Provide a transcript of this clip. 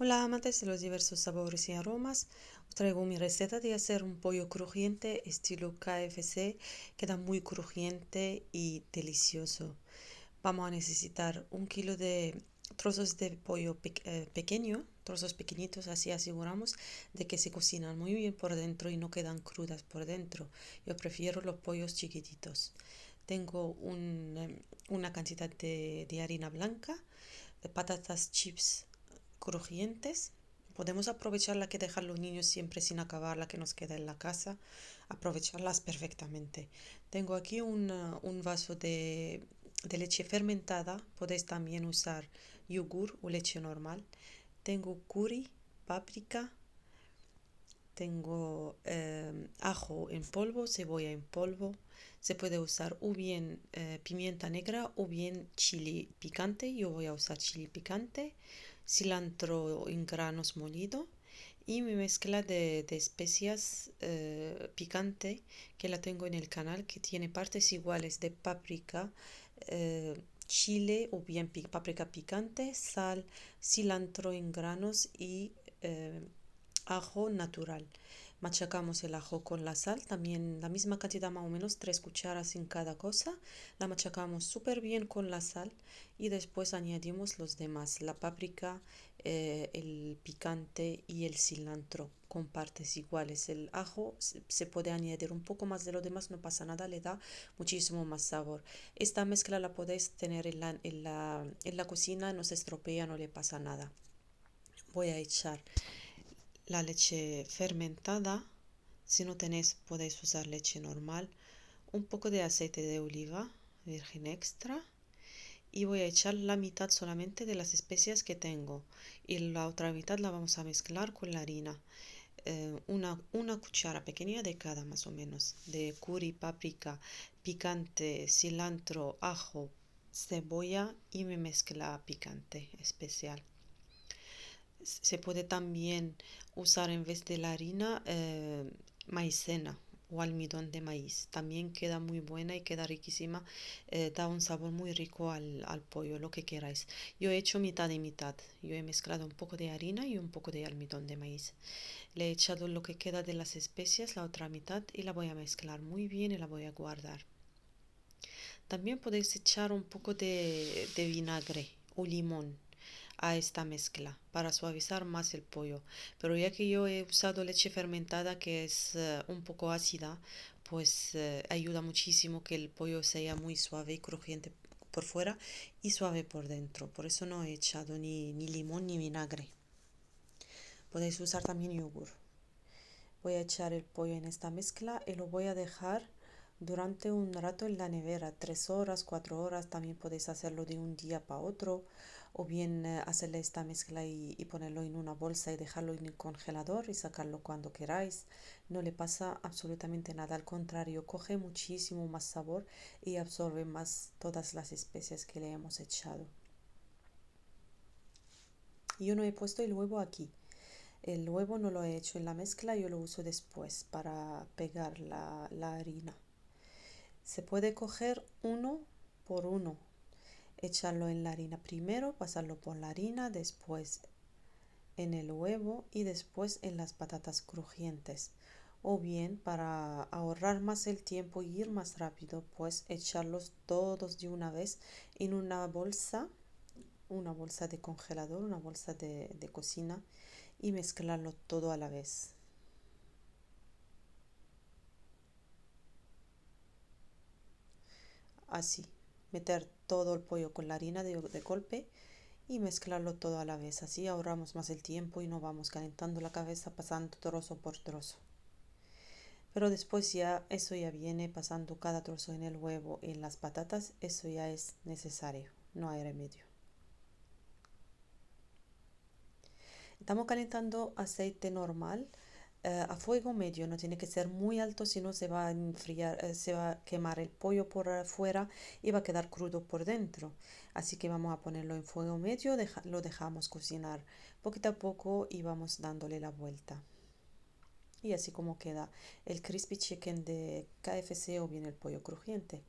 Hola amantes de los diversos sabores y aromas, os traigo mi receta de hacer un pollo crujiente estilo KFC, queda muy crujiente y delicioso. Vamos a necesitar 1 kilo de trozos de pollo pequeño, trozos pequeñitos, así aseguramos de que se cocinan muy bien por dentro y no quedan crudas por dentro. Yo prefiero los pollos chiquititos. Tengo una cantidad de harina blanca, de patatas chips crujientes. Podemos aprovechar la que dejan los niños siempre sin acabar, la que nos queda en la casa, aprovecharlas perfectamente. Tengo aquí un vaso de leche fermentada, podéis también usar yogur o leche normal. Tengo curry, páprica, tengo ajo en polvo, cebolla en polvo. Se puede usar o bien pimienta negra o bien chili picante. Yo voy a usar chili picante, cilantro en granos molido y mi mezcla de especias picante que la tengo en el canal, que tiene partes iguales de páprica, chile o bien páprica picante, sal, cilantro en granos y ajo natural. Machacamos el ajo con la sal, también la misma cantidad, más o menos 3 cucharas en cada cosa. La machacamos súper bien con la sal y después añadimos los demás, la páprica, el picante y el cilantro con partes iguales. El ajo se puede añadir un poco más de lo demás, no pasa nada, le da muchísimo más sabor. Esta mezcla la podéis tener en la cocina, no se estropea, no le pasa nada. Voy a echar la leche fermentada. Si no tenéis, podéis usar leche normal. Un poco de aceite de oliva virgen extra. Y voy a echar la mitad solamente de las especias que tengo. Y la otra mitad la vamos a mezclar con la harina. Una cuchara pequeña de cada, más o menos. De curry, páprica, picante, cilantro, ajo, cebolla y mi mezcla picante especial. Se puede también usar en vez de la harina maicena o almidón de maíz. También queda muy buena y queda riquísima. Da un sabor muy rico al pollo, lo que queráis. Yo he hecho mitad y mitad. Yo he mezclado un poco de harina y un poco de almidón de maíz. Le he echado lo que queda de las especias, la otra mitad, y la voy a mezclar muy bien y la voy a guardar. También podéis echar un poco de vinagre o limón a esta mezcla para suavizar más el pollo. Pero ya que yo he usado leche fermentada que es un poco ácida, pues ayuda muchísimo que el pollo sea muy suave y crujiente por fuera y suave por dentro. Por eso no he echado ni limón ni vinagre. Podéis usar también yogur. Voy a echar el pollo en esta mezcla y lo voy a dejar durante un rato en la nevera, 3 horas, 4 horas. También podéis hacerlo de un día para otro, o bien hacerle esta mezcla y ponerlo en una bolsa y dejarlo en el congelador y sacarlo cuando queráis. No le pasa absolutamente nada, al contrario, coge muchísimo más sabor y absorbe más todas las especias que le hemos echado. Yo no he puesto el huevo aquí. El huevo no lo he hecho en la mezcla, yo lo uso después para pegar la harina. Se puede coger uno por uno, echarlo en la harina primero, pasarlo por la harina, después en el huevo y después en las patatas crujientes. O bien, para ahorrar más el tiempo y ir más rápido, pues echarlos todos de una vez en una bolsa de congelador, una bolsa de cocina, y mezclarlo todo a la vez. Así, meter todo el pollo con la harina de golpe y mezclarlo todo a la vez. Así ahorramos más el tiempo y no vamos calentando la cabeza pasando trozo por trozo. Pero después ya eso ya viene pasando cada trozo en el huevo y en las patatas, eso ya es necesario, no hay remedio. Estamos calentando aceite normal a fuego medio, no tiene que ser muy alto, si no se va a enfriar, se va a quemar el pollo por afuera y va a quedar crudo por dentro. Así que vamos a ponerlo en fuego medio, lo dejamos cocinar poquito a poco y vamos dándole la vuelta. Y así como queda el crispy chicken de KFC o bien el pollo crujiente.